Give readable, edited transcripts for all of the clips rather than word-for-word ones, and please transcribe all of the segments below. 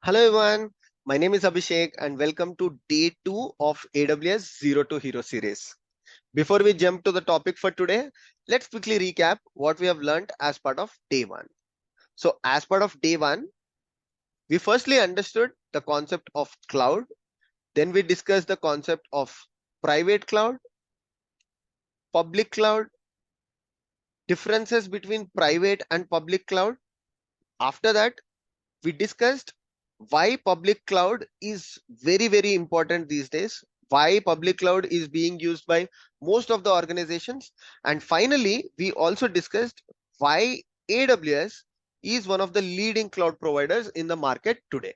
Hello everyone, my name is Abhishek and welcome to day 2 of AWS Zero to Hero series. Before we jump to the topic for today, let's quickly recap what we have learned as part of day 1. So as part of day 1, we firstly understood the concept of cloud, then we discussed the concept of private cloud, public cloud, differences between private and public cloud. After that, we discussed why public cloud is very important these days, why public cloud is being used by most of the organizations, and finally we also discussed why AWS is one of the leading cloud providers in the market today.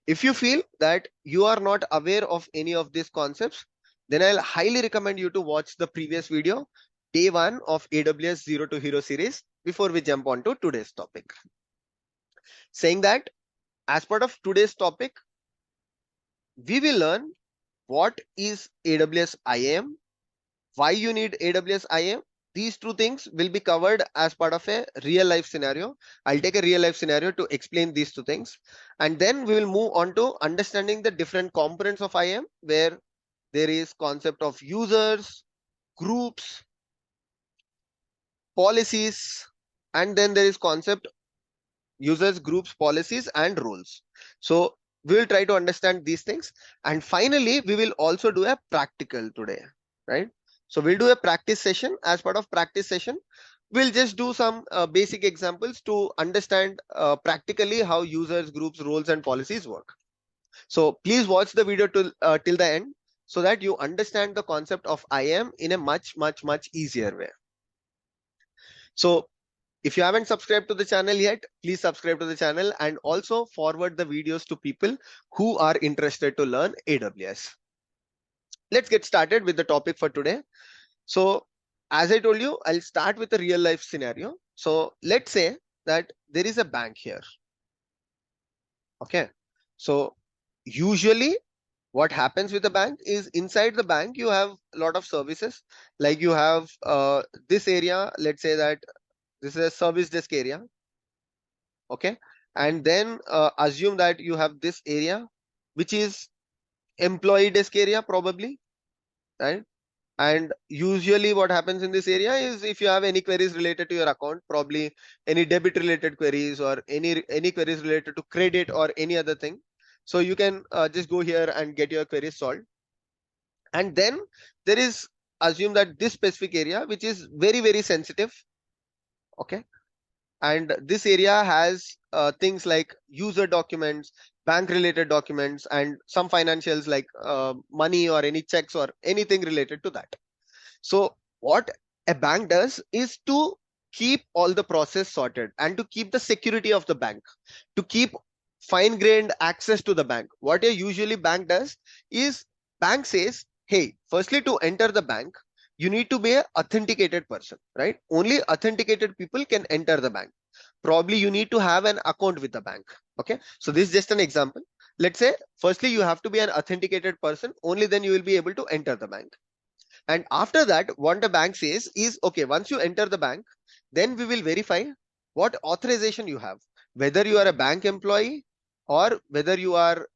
If you feel that you are not aware of any of these concepts, then I'll highly recommend you to watch the previous video, day 1 of AWS Zero to Hero series, before we jump on to today's topic. Saying that, as part of today's topic, we will learn what is AWS IAM, why you need AWS IAM. These two things will be covered as part of a real life scenario. I'll take a real life scenario to explain these two things. And then we will move on to understanding the different components of IAM, where there is concept of users, groups, policies, and then there is concept users, groups, policies, and roles. So we will try to understand these things. And finally, we will also do a practical today, right? So we'll do a practice session. As part of practice session, we'll just do some basic examples to understand practically how users, groups, roles, and policies work. So please watch the video till the end so that you understand the concept of IAM in a much easier way. So if you haven't subscribed to the channel yet, please subscribe to the channel and also forward the videos to people who are interested to learn AWS. Let's get started with the topic for today. So as I told you, I'll start with a real life scenario. So let's say that there is a bank here. Okay. So usually what happens with the bank is inside the bank, you have a lot of services. Like you have this area, let's say that this is a service desk area. Okay, and then assume that you have this area which is employee desk area probably, right? And usually what happens in this area is if you have any queries related to your account, probably any debit related queries or any queries related to credit or any other thing, so you can just go here and get your queries solved. And then there is, assume that this specific area which is very sensitive. Okay, and this area has things like user documents, bank related documents, and some financials like money or any checks or anything related to that. So what a bank does is to keep all the process sorted and to keep the security of the bank, to keep fine grained access to the bank. What a usually bank does is bank says, hey, firstly to enter the bank, you need to be an authenticated person, right? Only authenticated people can enter the bank. Probably you need to have an account with the bank. Okay, so this is just an example. Let's say firstly you have to be an authenticated person, only then you will be able to enter the bank. And after that, what the bank says is, okay, once you enter the bank, then we will verify what authorization you have, whether you are a bank employee or whether you are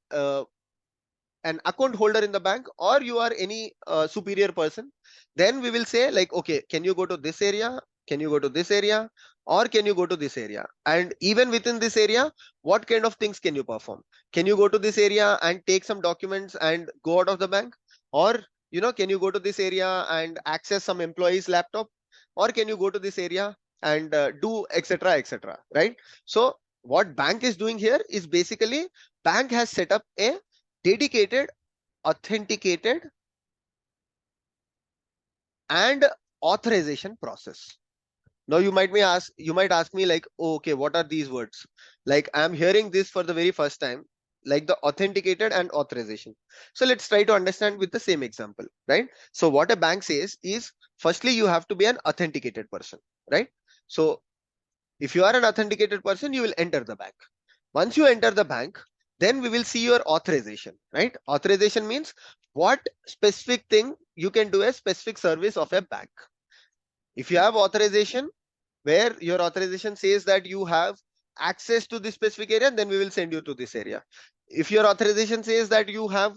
an account holder in the bank or you are any superior person. Then we will say like, okay, can you go to this area, can you go to this area, or can you go to this area? And even within this area, what kind of things can you perform? Can you go to this area and take some documents and go out of the bank? Or can you go to this area and access some employee's laptop? Or can you go to this area and do etc, right? So what bank is doing here is basically bank has set up a dedicated, authenticated, and authorization process. Now you might ask me like, oh, okay, what are these words? Like I'm hearing this for the very first time, like the authenticated and authorization. So let's try to understand with the same example, right? So what a bank says is, firstly, you have to be an authenticated person, right? So if you are an authenticated person, you will enter the bank. Once you enter the bank, then we will see your authorization, right? Authorization means what specific thing you can do a specific service of a bank. If you have authorization, where your authorization says that you have access to this specific area, then we will send you to this area. If your authorization says that you have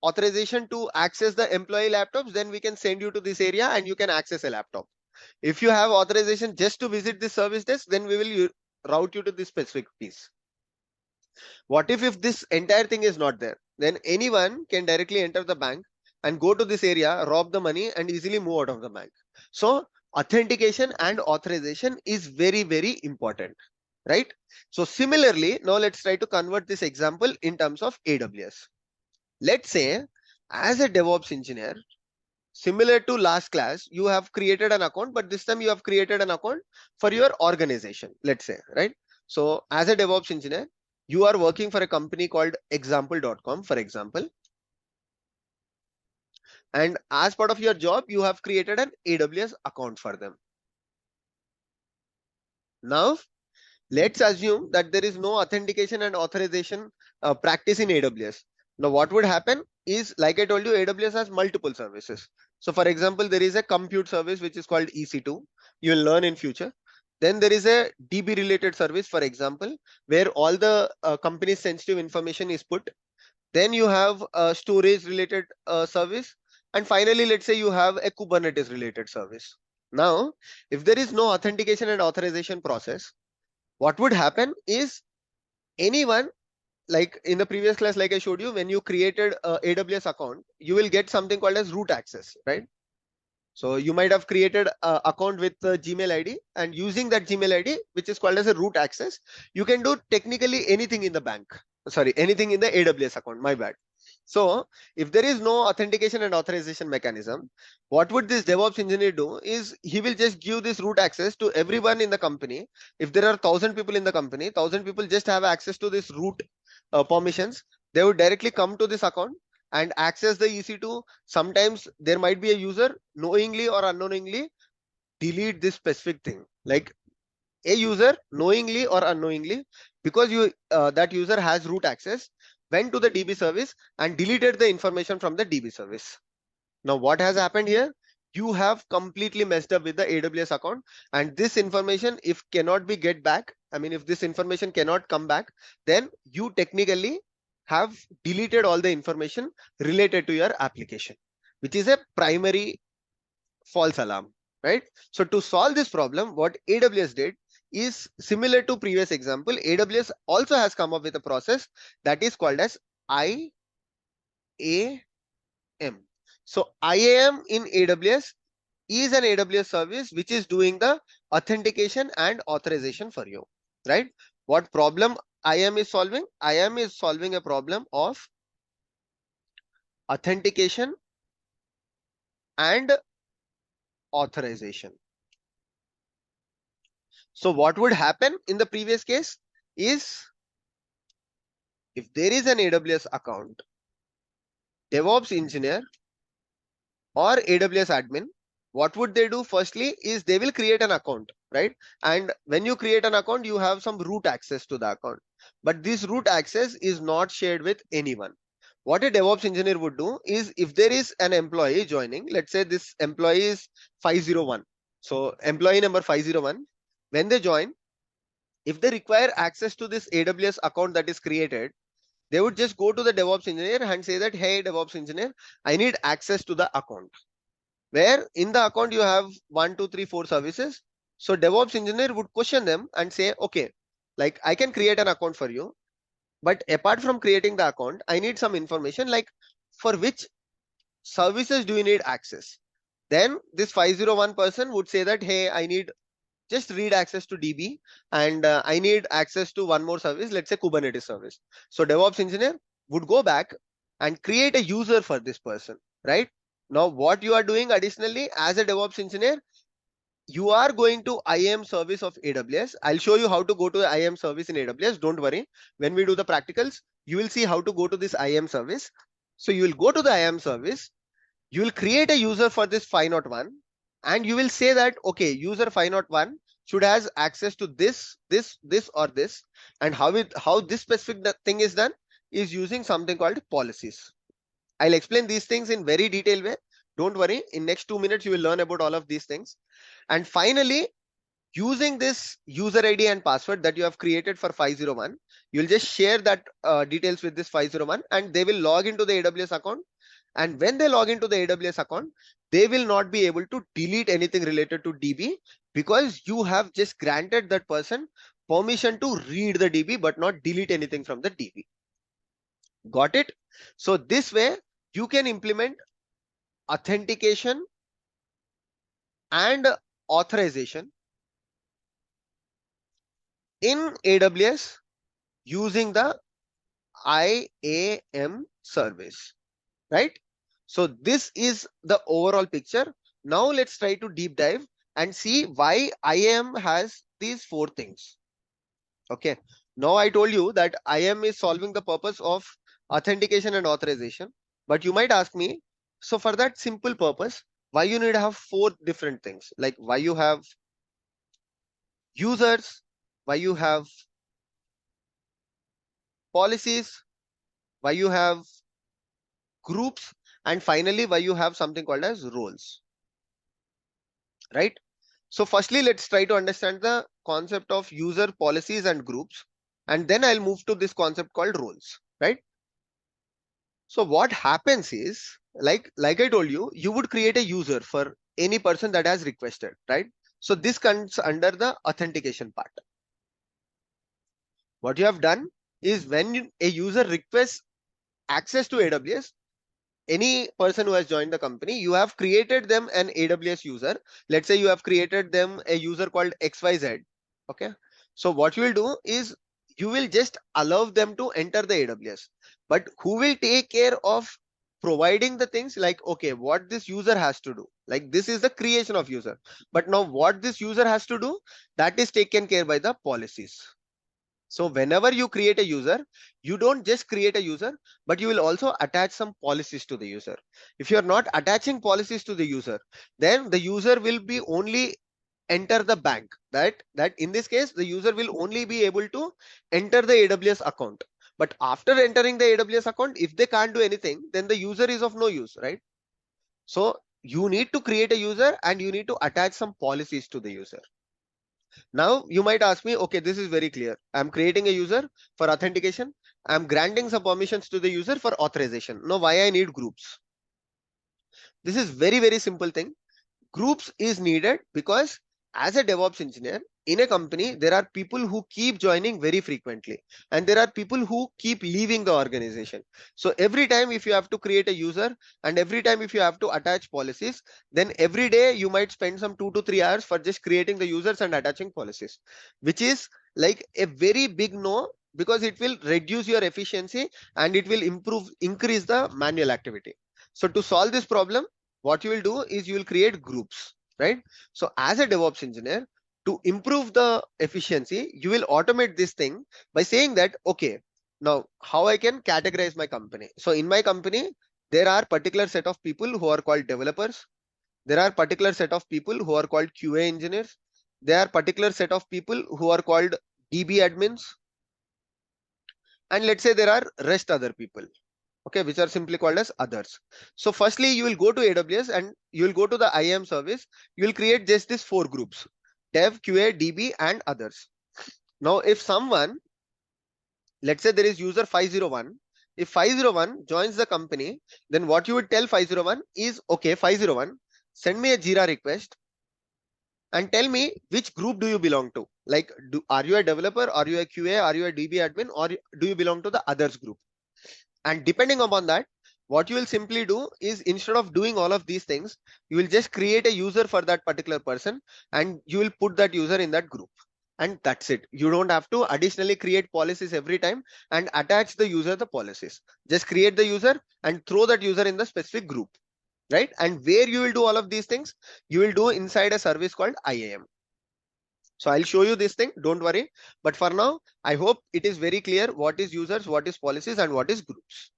authorization to access the employee laptops, then we can send you to this area and you can access a laptop. If you have authorization just to visit the service desk, then we will route you to this specific piece. What if this entire thing is not there? Then anyone can directly enter the bank and go to this area, rob the money and easily move out of the bank. So authentication and authorization is very, very important, right? So similarly, now let's try to convert this example in terms of AWS. Let's say as a DevOps engineer, similar to last class, you have created an account, but this time you have created an account for your organization, let's say, right? So as a DevOps engineer, you are working for a company called example.com, for example. And as part of your job, you have created an AWS account for them. Now, let's assume that there is no authentication and authorization practice in AWS. Now, what would happen is, like I told you, AWS has multiple services. So for example, there is a compute service which is called EC2. You will learn in future. Then there is a DB related service, for example, where all the company's sensitive information is put. Then you have a storage related service. And finally, let's say you have a Kubernetes related service. Now, if there is no authentication and authorization process, what would happen is anyone, like in the previous class, like I showed you, when you created a AWS account, you will get something called as root access, right? So you might have created an account with the Gmail ID, and using that Gmail ID, which is called as a root access, you can do technically anything in the bank. Sorry, anything in the AWS account, my bad. So if there is no authentication and authorization mechanism, what would this DevOps engineer do is he will just give this root access to everyone in the company. If there are 1,000 people in the company, 1,000 people just have access to this root permissions. They would directly come to this account and access the EC2. Sometimes there might be a user knowingly or unknowingly delete this specific thing. Like a user knowingly or unknowingly, because that user has root access, went to the DB service and deleted the information from the DB service. Now what has happened here? You have completely messed up with the AWS account, and this information, if cannot be get back, I mean, if this information cannot come back, then you technically have deleted all the information related to your application, which is a primary false alarm, right? So to solve this problem, what AWS did is similar to previous example. AWS also has come up with a process that is called as IAM. So IAM in AWS is an AWS service which is doing the authentication and authorization for you, right? What problem IAM is solving? IAM is solving a problem of authentication and authorization. So what would happen in the previous case is, if there is an AWS account, DevOps engineer or AWS admin, what would they do? Firstly is they will create an account, right? And when you create an account, you have some root access to the account, but this root access is not shared with anyone. What a DevOps engineer would do is, if there is an employee joining, let's say this employee is 501. So employee number 501, when they join, if they require access to this AWS account that is created, they would just go to the DevOps engineer and say that, hey, DevOps engineer, I need access to the account. Where in the account you have 1, 2, 3, 4 services. So DevOps engineer would question them and say, okay, like I can create an account for you, but apart from creating the account, I need some information like for which services do you need access? Then this 501 person would say that, hey, I need just read access to DB, and I need access to one more service, let's say Kubernetes service. So DevOps engineer would go back and create a user for this person, right? Now what you are doing additionally as a DevOps engineer, you are going to IAM service of AWS. I'll show you how to go to the IAM service in AWS. Don't worry. When we do the practicals, you will see how to go to this IAM service. So you will go to the IAM service. You will create a user for this 501, and you will say that, okay, user 501 should has access to this, or this. And how this specific thing is done is using something called policies. I'll explain these things in very detailed way. Don't worry. In next 2 minutes, you will learn about all of these things. And finally, Using this user ID and password that you have created for 501, you'll just share that details with this 501 and they will log into the AWS account. And when they log into the AWS account, they will not be able to delete anything related to DB because you have just granted that person permission to read the DB but not delete anything from the DB. Got it? So this way you can implement authentication and authorization in AWS using the IAM service, right? So this is the overall picture. Now let's try to deep dive and see why IAM has these four things. Okay. Now I told you that IAM is solving the purpose of authentication and authorization. But you might ask me, so for that simple purpose, why you need to have four different things? Like why you have users, why you have policies, why you have groups, and finally why you have something called as roles, right? So firstly, let's try to understand the concept of user, policies and groups, and then I'll move to this concept called roles, right? So what happens is, like I told you, you would create a user for any person that has requested, right? So this comes under the authentication part. What you have done is when a user requests access to AWS, any person who has joined the company, you have created them an AWS user. Let's say you have created them a user called XYZ. Okay. So what you will do is you will just allow them to enter the AWS, but who will take care of providing the things like, okay, what this user has to do, like this is the creation of user, but now what this user has to do, that is taken care by the policies. So whenever you create a user, you don't just create a user, but you will also attach some policies to the user. If you are not attaching policies to the user, then the user will be only enter the bank. That in this case, the user will only be able to enter the AWS account. But after entering the AWS account, if they can't do anything, then the user is of no use, right? So you need to create a user and you need to attach some policies to the user. Now you might ask me, okay, this is very clear. I'm creating a user for authentication. I'm granting some permissions to the user for authorization. Now why I need groups? This is very, very simple thing. Groups is needed because as a DevOps engineer in a company, there are people who keep joining very frequently and there are people who keep leaving the organization. So every time if you have to create a user and every time if you have to attach policies, then every day you might spend some 2 to 3 hours for just creating the users and attaching policies, which is like a very big no, because it will reduce your efficiency and it will increase the manual activity. So to solve this problem, what you will do is you will create groups, right? So as a DevOps engineer, to improve the efficiency, you will automate this thing by saying that, okay, now how I can categorize my company. So in my company, there are particular set of people who are called developers. There are particular set of people who are called QA engineers. There are particular set of people who are called DB admins. And let's say there are rest other people, okay, which are simply called as others. So firstly, you will go to AWS and you will go to the IAM service. You will create just these four groups: dev, QA, DB, and others. Now, if someone, let's say there is user 501, if 501 joins the company, then what you would tell 501 is, okay, 501, send me a Jira request and tell me which group do you belong to. Like, are you a developer? Are you a QA? Are you a DB admin? Or do you belong to the others group? And depending upon that, what you will simply do is, instead of doing all of these things, you will just create a user for that particular person and you will put that user in that group. And that's it. You don't have to additionally create policies every time and attach the user the policies. Just create the user and throw that user in the specific group, right? And where you will do all of these things, you will do inside a service called IAM. So I'll show you this thing, don't worry. But for now, I hope it is very clear what is users, what is policies, and what is groups.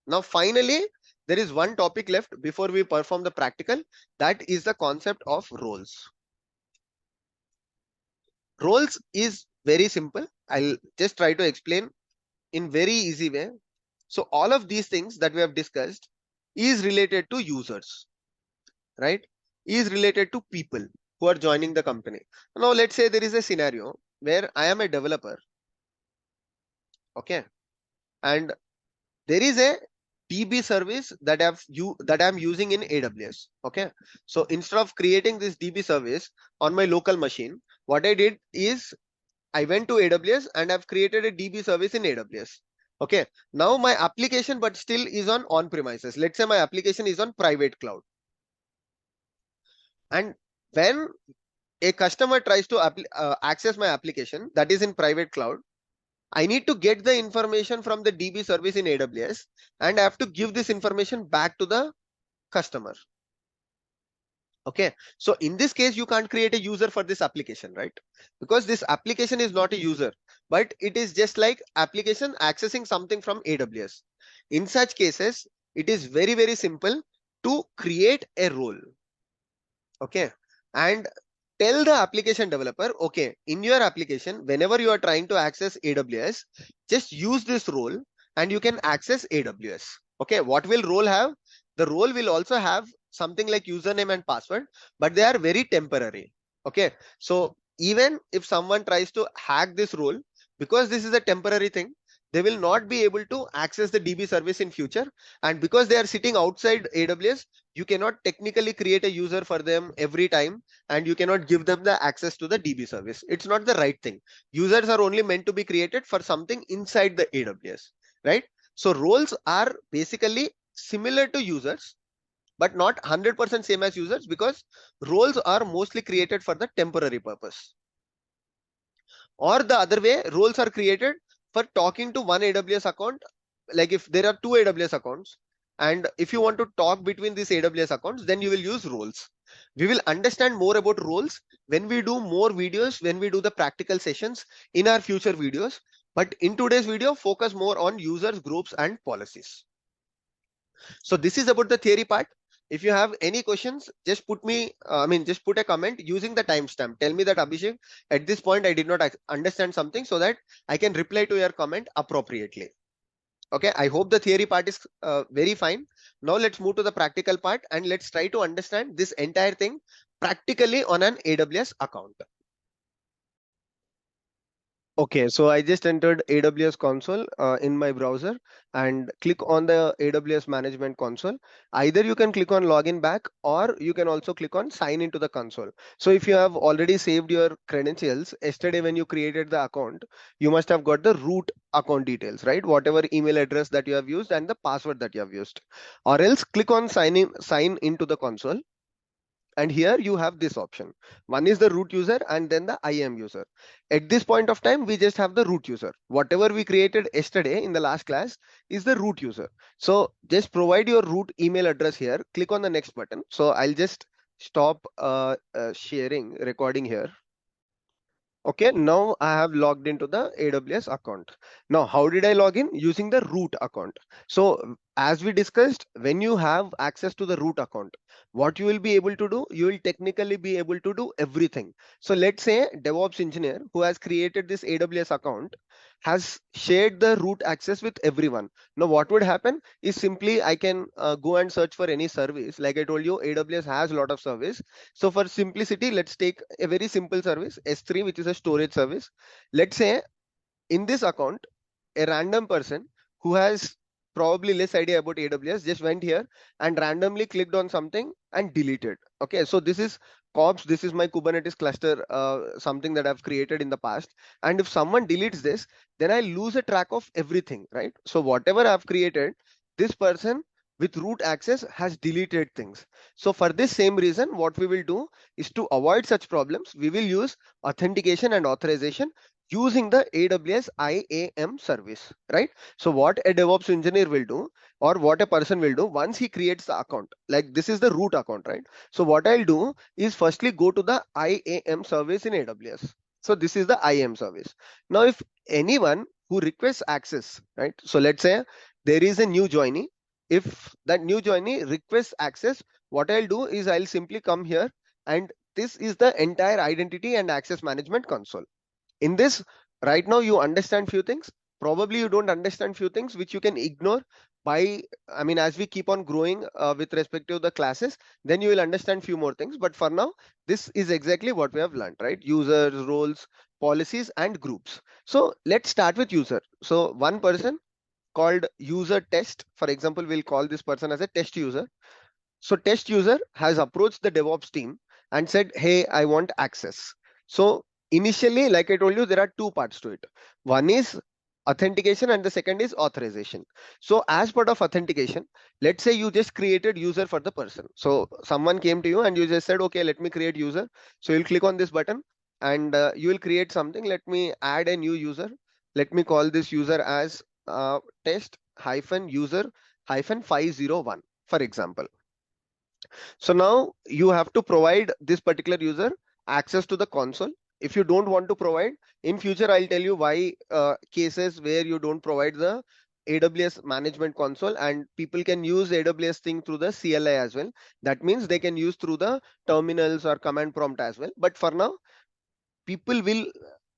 Now, finally, there is one topic left before we perform the practical. That is the concept of roles. Roles is very simple. I'll just try to explain in very easy way. So all of these things that we have discussed is related to users, right? Is related to people. who are joining the company. Now let's say there is a scenario where I am a developer, okay, and there is a DB service that I'm using in AWS. Okay, so instead of creating this DB service on my local machine, what I did is I went to AWS and I've created a DB service in AWS. Okay, now my application but still is on premises. Let's say my application is on private cloud, and when a customer tries to access my application that is in private cloud, I need to get the information from the DB service in AWS and I have to give this information back to the customer. Okay, so in this case, you can't create a user for this application, right? Because this application is not a user, but it is just like application accessing something from AWS. In such cases, it is very, very simple to create a role. Okay, and tell the application developer, okay, in your application, whenever you are trying to access AWS, just use this role and you can access AWS. Okay, what will role have? The role will also have something like username and password, but they are very temporary. Okay, so even if someone tries to hack this role, because this is a temporary thing, they will not be able to access the DB service in future. And because they are sitting outside AWS, you cannot technically create a user for them every time, and you cannot give them the access to the DB service. It's not the right thing. Users are only meant to be created for something inside the AWS, right? So roles are basically similar to users, but not 100% same as users, because roles are mostly created for the temporary purpose. Or the other way, roles are created for talking to one AWS account. Like if there are two AWS accounts, and if you want to talk between these AWS accounts, then you will use roles. We will understand more about roles when we do more videos, when we do the practical sessions in our future videos. But in today's video, focus more on users, groups, and policies. So this is about the theory part. If you have any questions, just put just put a comment using the timestamp. Tell me that, Abhishek, at this point I did not understand something, so that I can reply to your comment appropriately. Okay, I hope the theory part is very fine. Now let's move to the practical part and let's try to understand this entire thing practically on an AWS account. Okay, so I just entered AWS console in my browser and click on the AWS management console. Either you can click on login back, or you can also click on sign into the console. So if you have already saved your credentials yesterday when you created the account, you must have got the root account details, right? Whatever email address that you have used and the password that you have used. Or else click on sign into the console. And here you have this option. One is the root user and then the IAM user. At this point of time, we just have the root user. Whatever we created yesterday in the last class is the root user. So just provide your root email address here. Click on the next button. So I'll just stop sharing recording here. Okay, now I have logged into the AWS account. Now, how did I log in? Using the root account. So as we discussed, when you have access to the root account, what you will be able to do, you will technically be able to do everything. So let's say DevOps engineer who has created this AWS account has shared the root access with everyone. Now, what would happen is simply I can go and search for any service. Like I told you, AWS has a lot of service. So for simplicity, let's take a very simple service, S3, which is a storage service. Let's say in this account, a random person who has probably less idea about AWS just went here and randomly clicked on something and deleted. Okay, so this is COPS. This is my Kubernetes cluster, something that I've created in the past. And if someone deletes this, then I lose a track of everything, right? So whatever I've created, this person with root access has deleted things. So for this same reason, what we will do is to avoid such problems, we will use authentication and authorization using the AWS IAM service, right? So what a DevOps engineer will do, or what a person will do once he creates the account, like this is the root account, right? So what I'll do is firstly go to the IAM service in AWS. So this is the IAM service. Now, if anyone who requests access, right? So let's say there is a new joinee. If that new joinee requests access, what I'll do is I'll simply come here, and this is the entire identity and access management console. In this, right now you understand few things. probably you don't understand few things which you can ignore by, I mean, as we keep on growing with respect to the classes, then you will understand few more things. But for now, this is exactly what we have learned, right? Users, roles, policies, and groups. So let's start with user. So one person called user test, for example, we'll call this person as a test user. So test user has approached the DevOps team and said, hey, I want access. So initially, like I told you, there are two parts to it. One is authentication and the second is authorization. So as part of authentication, let's say you just created user for the person. So someone came to you and you just said, okay, let me create user. So you'll click on this button and you will create something. Let me add a new user. Let me call this user as test hyphen user hyphen 501, for example. So now you have to provide this particular user access to the console. If you don't want to provide, in future I'll tell you why cases where you don't provide the AWS management console, and people can use AWS thing through the CLI as well. That means they can use through the terminals or command prompt as well. But for now, people will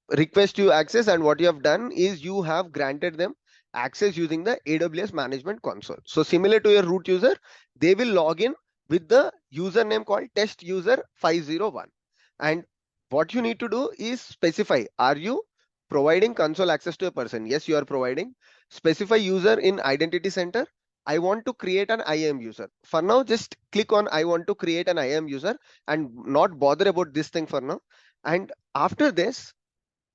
request you access, and what you have done is you have granted them access using the AWS management console. So similar to your root user, they will log in with the username called test user 501. And what you need to do is specify, are you providing console access to a person? Yes, you are providing. Specify user in identity center. I want to create an IAM user. For now, just click on I want to create an IAM user and not bother about this thing for now. And after this,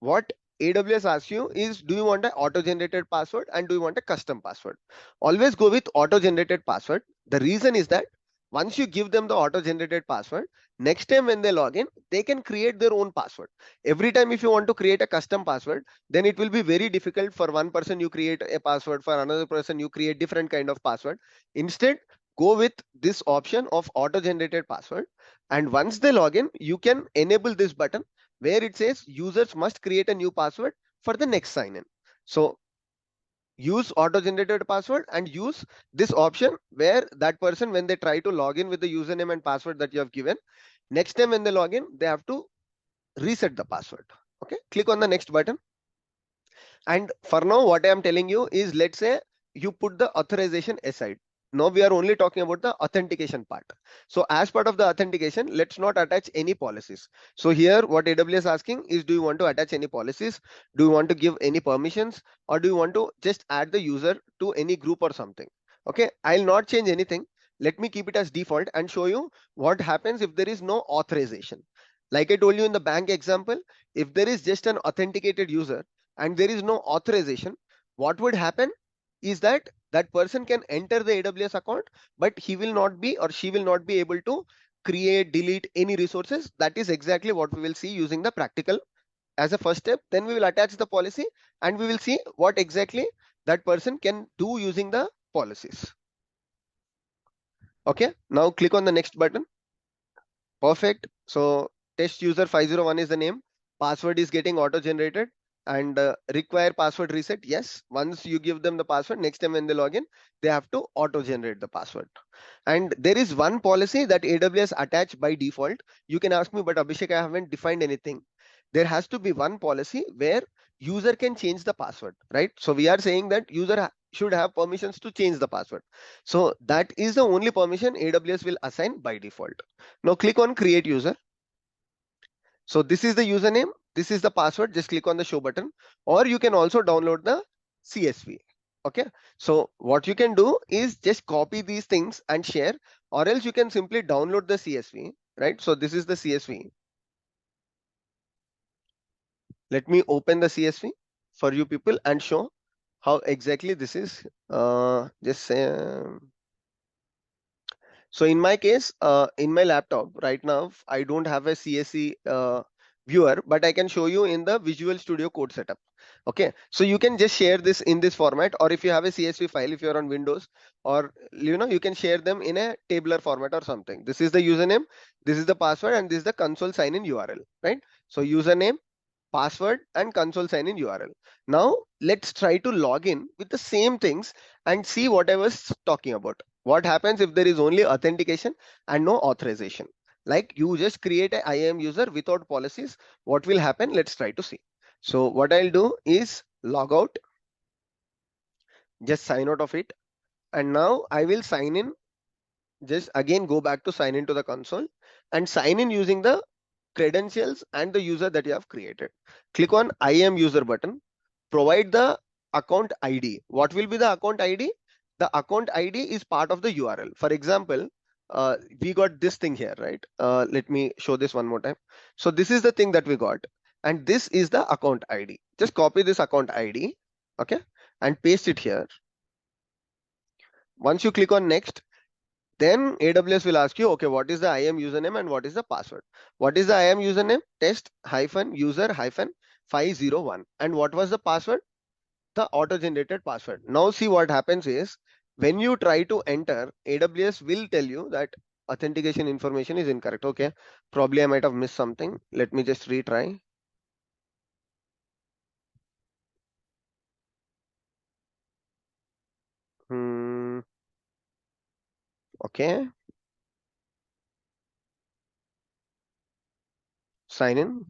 what AWS asks you is, do you want an auto-generated password and do you want a custom password? Always go with auto-generated password. The reason is that once you give them the auto-generated password, next time when they log in, they can create their own password. Every time if you want to create a custom password, then it will be very difficult. For one person you create a password, for another person you create different kind of password. Instead, go with this option of auto-generated password. And once they log in, you can enable this button where it says users must create a new password for the next sign in. So use auto generated password and use this option where that person, when they try to log in with the username and password that you have given, next time when they log in, they have to reset the password. Okay, click on the next button. And for now, what I am telling you is, let's say you put the authorization aside. Now we are only talking about the authentication part. So as part of the authentication, let's not attach any policies. So here what AWS is asking is, do you want to attach any policies? Do you want to give any permissions? Or do you want to just add the user to any group or something? Okay, I'll not change anything. Let me keep it as default and show you what happens if there is no authorization. Like I told you in the bank example, if there is just an authenticated user and there is no authorization, what would happen is that that person can enter the AWS account, but he will not be or she will not be able to create, delete any resources. That is exactly what we will see using the practical as a first step. Then we will attach the policy and we will see what exactly that person can do using the policies. Okay, now click on the next button. Perfect. So test user 501 is the name. Password is getting auto generated, and require password reset. Yes. Once you give them the password, next time when they log in, they have to auto generate the password. And there is one policy that AWS attach by default. You can ask me, but Abhishek, I haven't defined anything. There has to be one policy where user can change the password, right? So we are saying that user should have permissions to change the password. So that is the only permission AWS will assign by default. Now click on create user. So this is the username, this is the password. Just click on the show button, or you can also download the CSV. Okay, so what you can do is just copy these things and share, or else you can simply download the CSV, right? So this is the CSV. Let me open the CSV for you people and show how exactly this is. Just say, so in my case, in my laptop right now, I don't have a CSV viewer, but I can show you in the Visual Studio Code setup. Okay, so you can just share this in this format, or if you have a CSV file, if you're on Windows, or you can share them in a tabular format or something. This is the username, this is the password, and this is the console sign-in URL, right? So username, password, and console sign-in URL. Now let's try to log in with the same things and see what I was talking about. What happens if there is only authentication and no authorization? Like you just create a IAM user without policies, what will happen? Let's try to see. So what I'll do is log out. Just sign out of it. And now I will sign in. Just again go back to sign into the console and sign in using the credentials and the user that you have created. Click on IAM user button. Provide the account ID. What will be the account ID? The account ID is part of the URL. For example, we got this thing here, right? Let me show this one more time. So this is the thing that we got, and this is the account ID. Just copy this account ID, okay, and paste it here. Once you click on next, then AWS will ask you, okay, what is the IAM username and what is the password? What is the IAM username? Test hyphen user hyphen 501. And what was the password? The auto-generated password. Now see what happens is when you try to enter, AWS will tell you that authentication information is incorrect. Okay, probably I might have missed something. Let me just retry. Okay, sign in.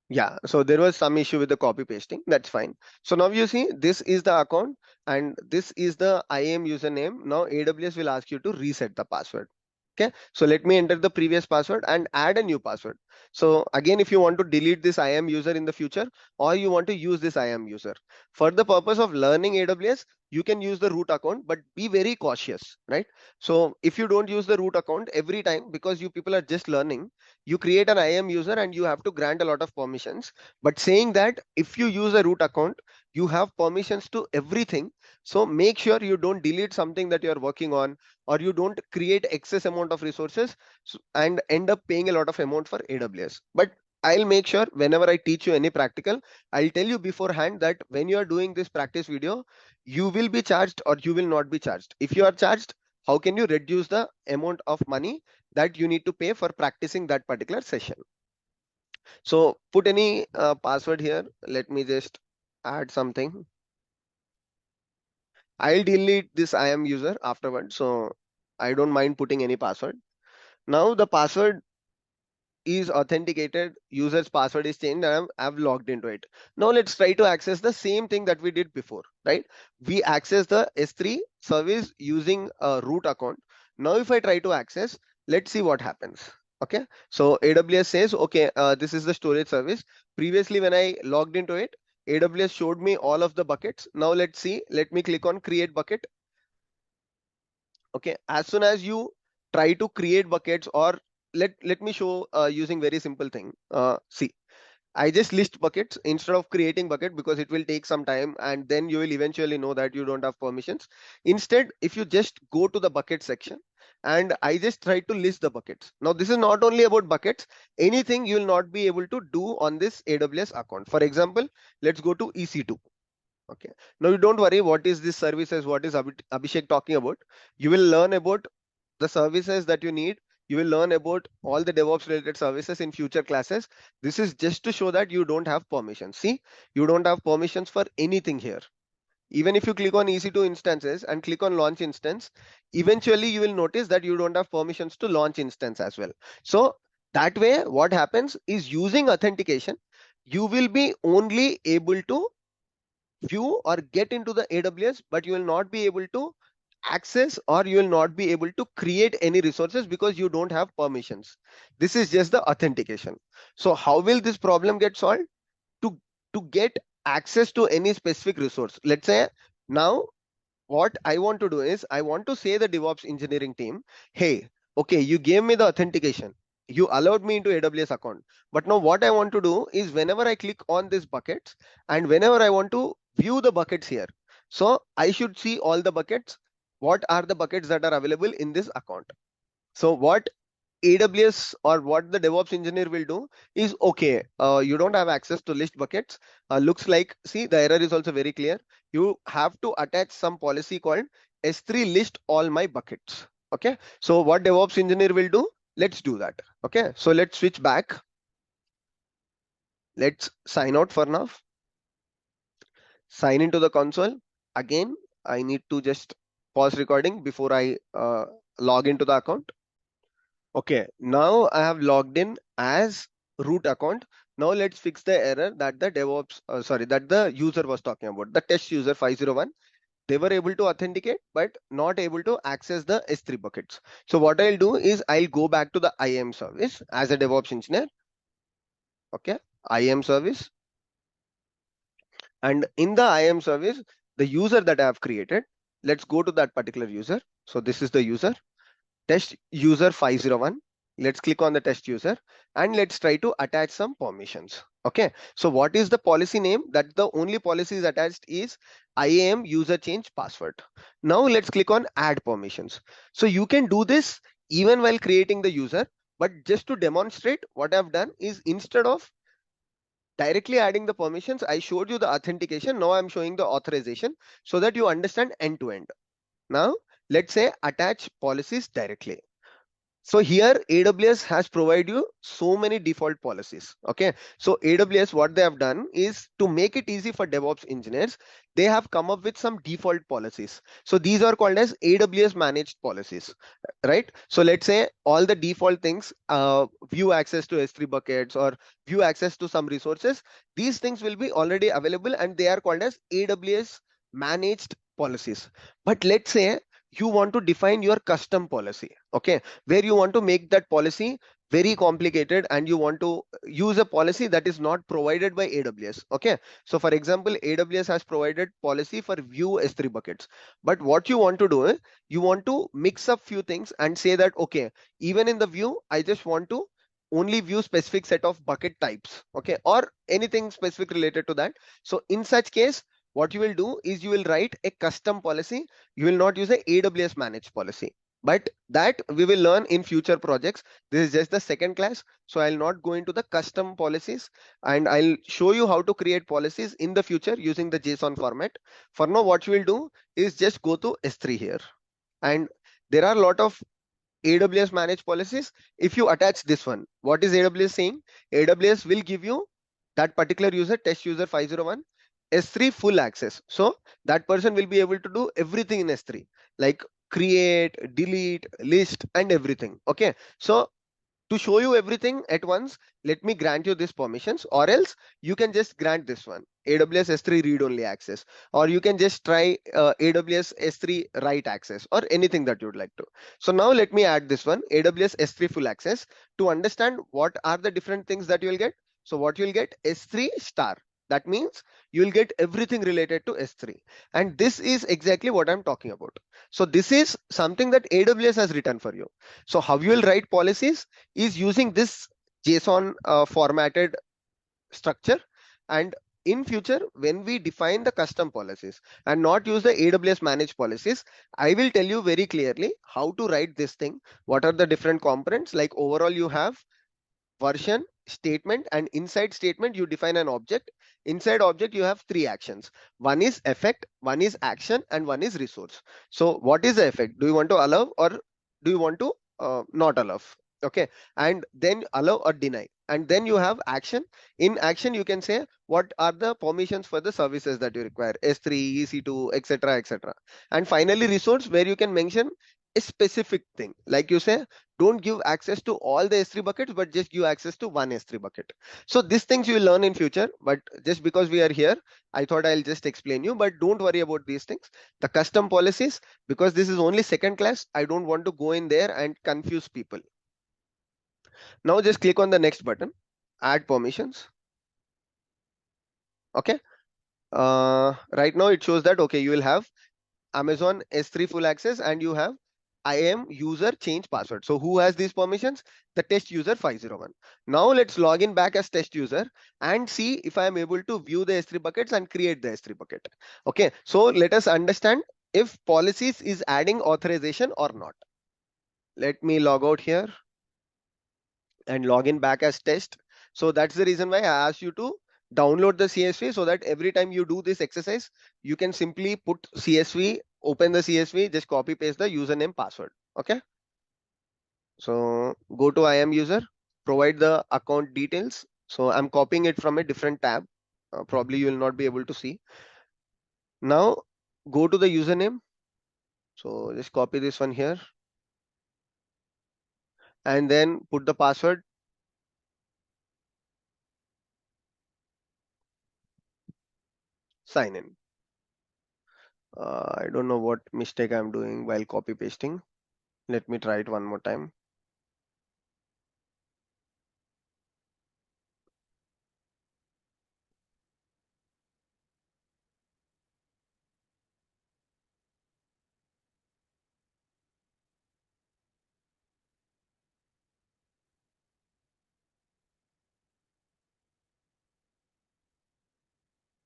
Yeah, so there was some issue with the copy pasting. That's fine. So now you see this is the account and this is the IAM username. Now AWS will ask you to reset the password. Okay, so let me enter the previous password and add a new password. So again, if you want to delete this IAM user in the future, or you want to use this IAM user for the purpose of learning AWS, you can use the root account, but be very cautious, right? So if you don't use the root account every time, because you people are just learning, you create an IAM user and you have to grant a lot of permissions. But saying that if you use a root account, you have permissions to everything. So make sure you don't delete something that you're working on, or you don't create excess amount of resources and end up paying a lot of amount for AWS. But I'll make sure whenever I teach you any practical, I'll tell you beforehand that when you are doing this practice video, you will be charged or you will not be charged. If you are charged, how can you reduce the amount of money that you need to pay for practicing that particular session? So put any password here. Let me just add something. I'll delete this IAM user afterward, so I don't mind putting any password. Now the password is authenticated, user's password is changed, and I've logged into it. Now let's try to access the same thing that we did before, right? We access the S3 service using a root account. Now if I try to access, let's see what happens. Okay, so AWS says, okay, this is the storage service. Previously, when I logged into it, AWS showed me all of the buckets. Now let's see, let me click on create bucket. Okay, as soon as you try to create buckets, or let me show using very simple thing. See, I just list buckets instead of creating bucket because it will take some time and then you will eventually know that you don't have permissions. Instead, if you just go to the bucket section and I just try to list the buckets. Now this is not only about buckets, anything you will not be able to do on this AWS account. For example, let's go to EC2. Okay. Now you don't worry what is this services, what is Abhishek talking about. You will learn about the services that you need. You will learn about all the DevOps related services in future classes. This is just to show that you don't have permissions. See, you don't have permissions for anything here. Even if you click on EC2 instances and click on launch instance, eventually you will notice that you don't have permissions to launch instance as well. So that way, what happens is using authentication, you will be only able to view or get into the AWS, but you will not be able to access or you will not be able to create any resources because you don't have permissions. This is just the authentication. So how will this problem get solved? To, to get access to any specific resource. Let's say now what I want to do is I want to say the DevOps engineering team, hey, okay, you gave me the authentication. You allowed me into AWS account. But now what I want to do is whenever I click on this buckets and whenever I want to view the buckets here, so I should see all the buckets. What are the buckets that are available in this account? So what AWS or what the DevOps engineer will do is, okay, you don't have access to list buckets. Looks like, see, the error is also very clear. You have to attach some policy called S3 list all my buckets. Okay, so what DevOps engineer will do, let's do that. Okay, so let's switch back. Let's sign out for now. Sign into the console. Again, I need to just pause recording before I log into the account. Okay, now I have logged in as root account. Now let's fix the error that the DevOps, that the user was talking about, the test user 501. They were able to authenticate, but not able to access the S3 buckets. So what I'll do is I'll go back to the IAM service as a DevOps engineer. Okay, IAM service. And in the IAM service, the user that I have created, let's go to that particular user. So this is the user, test user 501. Let's click on the test user and let's try to attach some permissions. Okay, so what is the policy name? That the only policy is attached is IAM user change password. Now let's click on add permissions. So you can do this even while creating the user, but just to demonstrate, what I've done is instead of directly adding the permissions, I showed you the authentication. Now I'm showing the authorization so that you understand end to end. Now let's say attach policies directly. So here AWS has provided you so many default policies. Okay. So AWS, what they have done is to make it easy for DevOps engineers, they have come up with some default policies. So these are called as AWS managed policies, right? So let's say all the default things, view access to S3 buckets or view access to some resources, these things will be already available and they are called as AWS managed policies. But let's say you want to define your custom policy, okay, where you want to make that policy very complicated and you want to use a policy that is not provided by AWS. Okay, so for example, AWS has provided policy for view S3 buckets, but what you want to do is you want to mix up few things and say that okay, even in the view I just want to only view specific set of bucket types, okay, or anything specific related to that. So in such case, what you will do is you will write a custom policy. You will not use a AWS managed policy, but that we will learn in future projects. This is just the second class, so I'll not go into the custom policies, and I'll show you how to create policies in the future using the JSON format. For now, what you will do is just go to S3 here, and there are a lot of AWS managed policies. If you attach this one, what is AWS saying? AWS will give you that particular user, test user 501, S3 full access. So that person will be able to do everything in S3, like create, delete, list, and everything. Okay. So to show you everything at once, let me grant you this permissions, or else you can just grant this one, AWS S3 read only access, or you can just try AWS S3 write access, or anything that you would like to. So now let me add this one, AWS S3 full access, to understand what are the different things that you will get. So what you will get, S3 star. That means you will get everything related to S3. And this is exactly what I'm talking about. So this is something that AWS has written for you. So how you will write policies is using this JSON formatted structure. And in future, when we define the custom policies and not use the AWS managed policies, I will tell you very clearly how to write this thing. What are the different components? Like overall, you have version, statement, and inside statement you define an object. Inside object you have three actions. One is effect, one is action, and one is resource. So what is the effect? Do you want to allow, or do you want to not allow? Okay, and then allow or deny, and then you have action. In action you can say what are the permissions for the services that you require, S3, EC2, etc, etc. And finally resource, where you can mention a specific thing, like you say don't give access to all the S3 buckets, but just give access to one S3 bucket. So these things you will learn in future, but just because we are here, I thought I'll just explain you, but don't worry about these things. The custom policies, because this is only second class, I don't want to go in there and confuse people. Now just click on the next button, add permissions. Okay. Right now it shows that, okay, you will have Amazon S3 full access and you have IAM user change password. So who has these permissions? The test user 501. Now let's log in back as test user and see if I am able to view the S3 buckets and create the S3 bucket. Okay, so let us understand if policies is adding authorization or not. Let me log out here and log in back as test. So that's the reason why I asked you to download the CSV, so that every time you do this exercise, you can simply put CSV, open the CSV, just copy paste the username password. Okay. So go to IAM user, provide the account details. So I'm copying it from a different tab. Probably you will not be able to see. Now go to the username. So just copy this one here and then put the password, sign in. I don't know what mistake I'm doing while copy pasting. Let me try it one more time.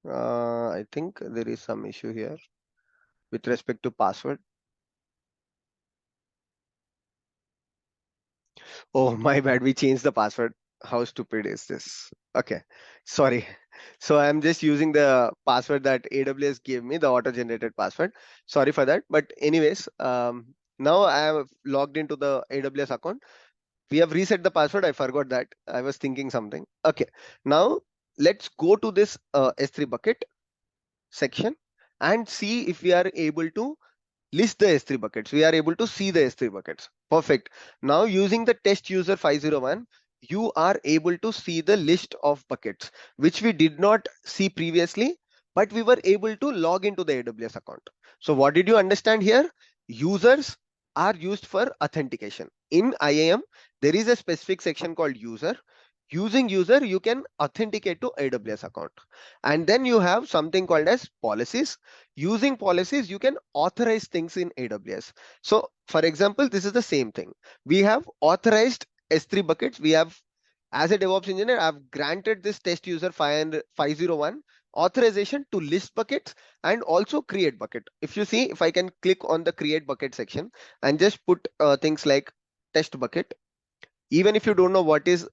I think there is some issue here with respect to password. Oh, my bad. We changed the password. How stupid is this? Okay, sorry. So I'm just using the password that AWS gave me, the auto-generated password. Sorry for that. But anyways, now I have logged into the AWS account. We have reset the password. I forgot that. I was thinking something. Okay, now let's go to this S3 bucket section and see if we are able to list the S3 buckets. We are able to see the S3 buckets. Perfect. Now using the test user 501, you are able to see the list of buckets, which we did not see previously, but we were able to log into the AWS account. So what did you understand here? Users are used for authentication. In IAM, there is a specific section called user. Using user, you can authenticate to AWS account. And then you have something called as policies. Using policies, you can authorize things in AWS. So for example, this is the same thing. We have authorized S3 buckets. We have, as a DevOps engineer, I've granted this test user 501 authorization to list buckets and also create bucket. If you see, if I can click on the create bucket section and just put things like test bucket, even if you don't know what is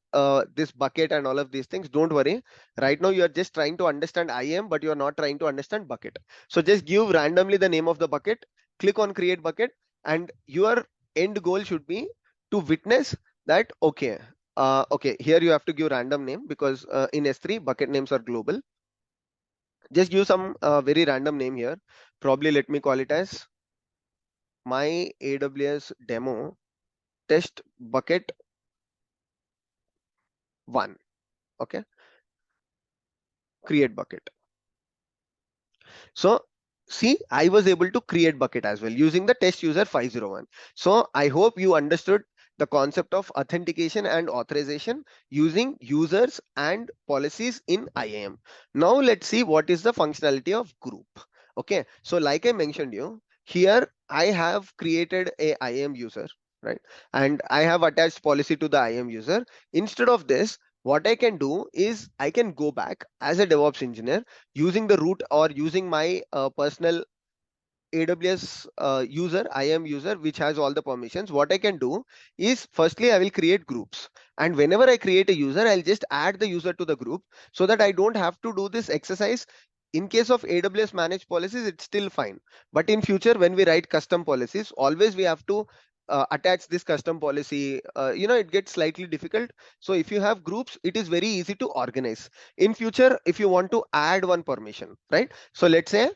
this bucket and all of these things, don't worry. Right now you are just trying to understand IAM, but you are not trying to understand bucket. So just give randomly the name of the bucket, click on create bucket, and your end goal should be to witness that, okay, okay, here you have to give random name because in S3 bucket names are global. Just give some very random name here. Probably let me call it as my AWS demo test bucket 1. Okay, create bucket. So see, I was able to create bucket as well using the test user 501. So I hope you understood the concept of authentication and authorization using users and policies in IAM. Now let's see what is the functionality of group. Okay, so like I mentioned you, here I have created a IAM user, right? And I have attached policy to the IAM user. Instead of this, what I can do is I can go back as a DevOps engineer using the root or using my personal AWS user, IAM user, which has all the permissions. What I can do is firstly, I will create groups. And whenever I create a user, I'll just add the user to the group so that I don't have to do this exercise. In case of AWS managed policies, it's still fine. But in future, when we write custom policies, always we have to attach this custom policy. It gets slightly difficult. So if you have groups, it is very easy to organize. In future, if you want to add one permission, right? So let's say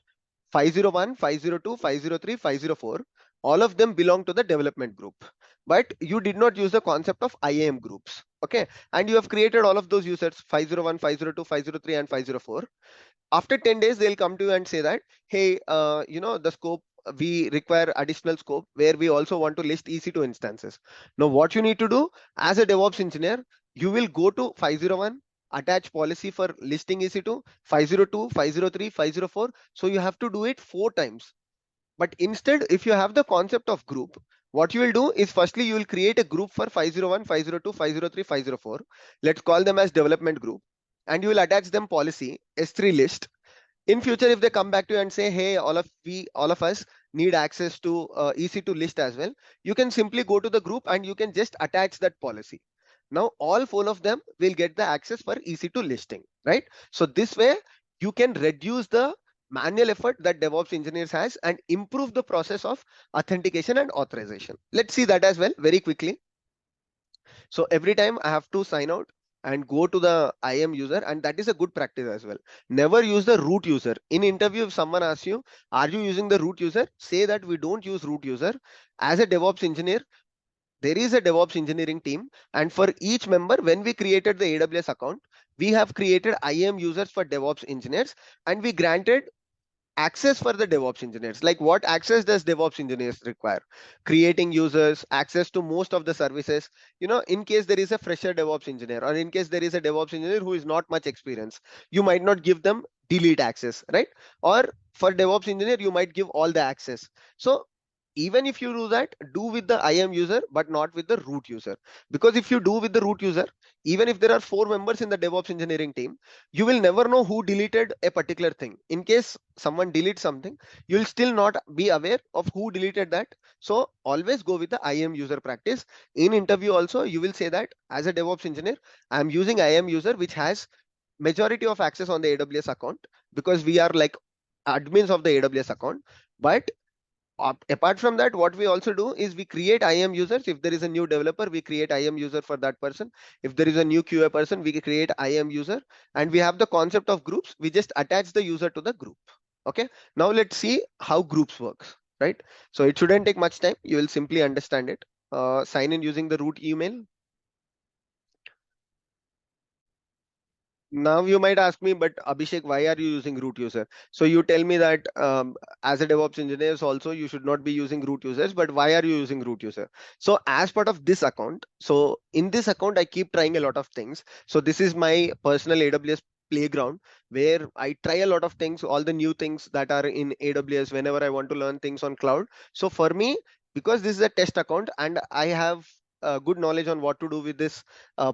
501, 502, 503, 504, all of them belong to the development group. But you did not use the concept of IAM groups. Okay. And you have created all of those users 501, 502, 503, and 504. After 10 days, they'll come to you and say that, hey, the scope, we require additional scope where we also want to list EC2 instances. Now, what you need to do as a DevOps engineer, you will go to 501, attach policy for listing EC2, 502, 503, 504. So you have to do it 4 times. But instead, if you have the concept of group, what you will do is firstly, you will create a group for 501, 502, 503, 504. Let's call them as development group. And you will attach them policy S3 list. In future, if they come back to you and say, hey, all of us need access to EC2 list as well, you can simply go to the group and you can just attach that policy. Now all 4 of them will get the access for EC2 listing, right? So this way you can reduce the manual effort that DevOps engineers has and improve the process of authentication and authorization. Let's see that as well very quickly. So every time I have to sign out and go to the IAM user, and that is a good practice as well. Never use the root user. In interview, if someone asks you, are you using the root user? Say that we don't use root user. As a DevOps engineer, there is a DevOps engineering team, and for each member, when we created the AWS account, we have created IAM users for DevOps engineers, and we granted access for the DevOps engineers. Like what access does DevOps engineers require? Creating users, access to most of the services. In case there is a fresher DevOps engineer, or in case there is a DevOps engineer who is not much experience, you might not give them delete access, right? Or for DevOps engineer, you might give all the access. So even if you do that, do with the IAM user, but not with the root user. Because if you do with the root user, even if there are 4 members in the DevOps engineering team, you will never know who deleted a particular thing. In case someone deletes something, you'll still not be aware of who deleted that. So always go with the IAM user practice. In interview also, you will say that as a DevOps engineer, I'm using IAM user, which has majority of access on the AWS account, because we are like admins of the AWS account. But apart from that, what we also do is we create IAM users. If there is a new developer, we create IAM user for that person. If there is a new QA person, we create IAM user. And we have the concept of groups. We just attach the user to the group. Okay. Now let's see how groups works, right? So it shouldn't take much time. You will simply understand it. Sign in using the root email. Now you might ask me, but Abhishek, why are you using root user? So you tell me that as a DevOps engineer also, you should not be using root users, but why are you using root user? So as part of this account, so in this account, I keep trying a lot of things. So this is my personal AWS playground where I try a lot of things, all the new things that are in AWS whenever I want to learn things on cloud. So for me, because this is a test account and I have good knowledge on what to do with this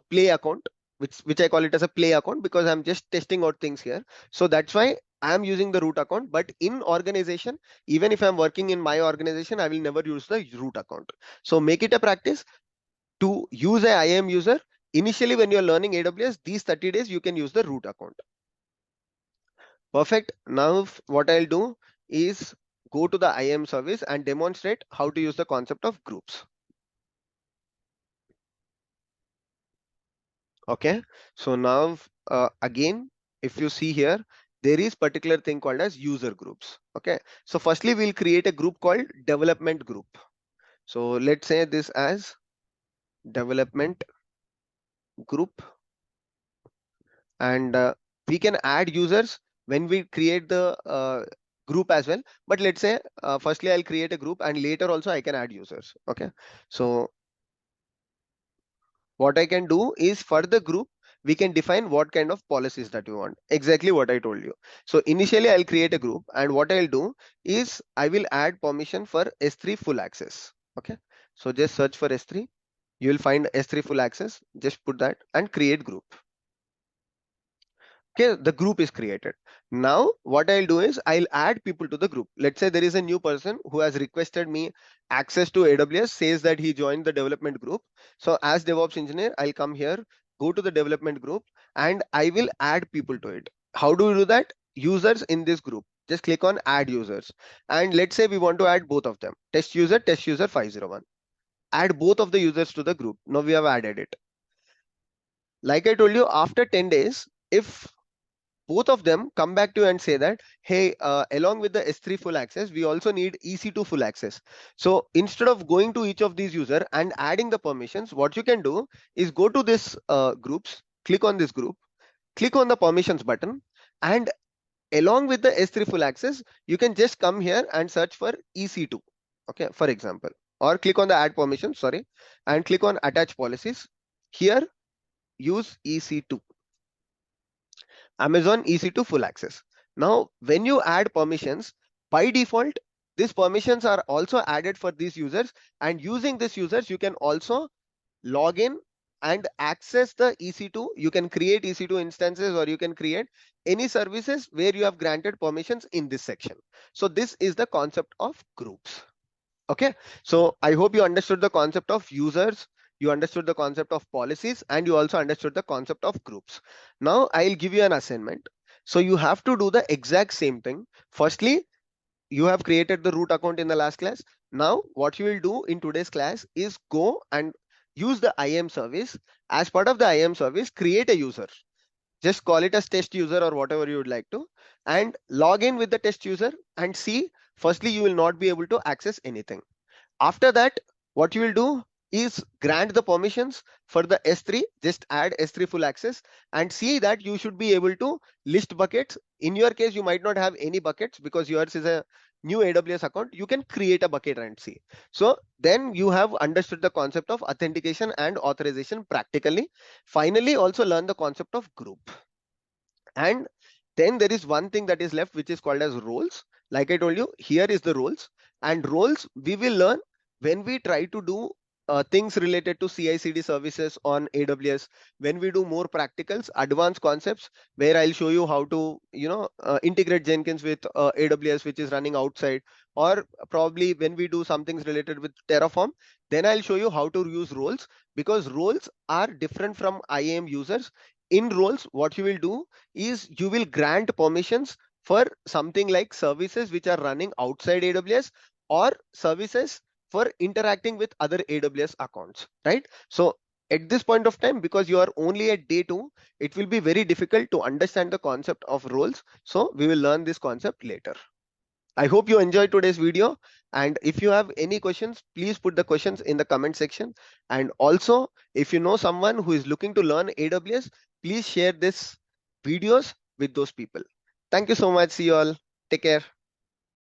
play account, which I call it as a play account, because I'm just testing out things here. So that's why I'm using the root account. But in organization, even if I'm working in my organization, I will never use the root account. So make it a practice to use a IAM user. Initially, when you're learning AWS, these 30 days, you can use the root account. Perfect. Now what I'll do is go to the IAM service and demonstrate how to use the concept of groups. Okay, so now again, if you see here, there is particular thing called as user groups. Okay, so firstly we'll create a group called development group. So let's say this as development group, and we can add users when we create the group as well. But let's say firstly I'll create a group, and later also I can add users. Okay, so what I can do is for the group, we can define what kind of policies that we want. Exactly what I told you. So initially I'll create a group, and what I'll do is I will add permission for S3 full access. Okay. So just search for S3. You will find S3 full access. Just put that and create group. Okay, the group is created. Now what I'll do is I'll add people to the group. Let's say there is a new person who has requested me access to AWS, says that he joined the development group. So as DevOps engineer, I'll come here, go to the development group, and I will add people to it. How do we do that? Users in this group. Just click on add users. And let's say we want to add both of them. Test user 501. Add both of the users to the group. Now we have added it. Like I told you, after 10 days, if both of them come back to you and say that, hey, along with the S3 full access, we also need EC2 full access. So instead of going to each of these user and adding the permissions, what you can do is go to this groups, click on this group, click on the permissions button, and along with the S3 full access, you can just come here and search for EC2. Okay, for example, or click on the add permissions, sorry, and click on attach policies. Here, use EC2. Amazon EC2 full access. Now, when you add permissions, by default, these permissions are also added for these users, and using these users, you can also log in and access the EC2. You can create EC2 instances, or you can create any services where you have granted permissions in this section. So this is the concept of groups. Okay, so I hope you understood the concept of users, you understood the concept of policies, and you also understood the concept of groups. Now I'll give you an assignment. So you have to do the exact same thing. Firstly, you have created the root account in the last class. Now what you will do in today's class is go and use the IAM service. As part of the IAM service, create a user. Just call it as test user or whatever you would like to, and log in with the test user and see. Firstly, you will not be able to access anything. After that, what you will do, is grant the permissions for the S3, just add S3 full access and see that you should be able to list buckets. In your case, you might not have any buckets because yours is a new AWS account. You can create a bucket and see. So then you have understood the concept of authentication and authorization practically. Finally, also learn the concept of group. And then there is one thing that is left, which is called as roles. Like I told you, here is the roles, and roles we will learn when we try to do things related to CI/CD services on AWS. When we do more practicals, advanced concepts, where I'll show you how to, integrate Jenkins with AWS, which is running outside, or probably when we do some things related with Terraform, then I'll show you how to use roles, because roles are different from IAM users. In roles, what you will do is you will grant permissions for something like services which are running outside AWS, or services for interacting with other AWS accounts, right? So at this point of time, because you are only at day 2, it will be very difficult to understand the concept of roles. So we will learn this concept later. I hope you enjoyed today's video. And if you have any questions, please put the questions in the comment section. And also, if you know someone who is looking to learn AWS, please share this videos with those people. Thank you so much. See you all. Take care.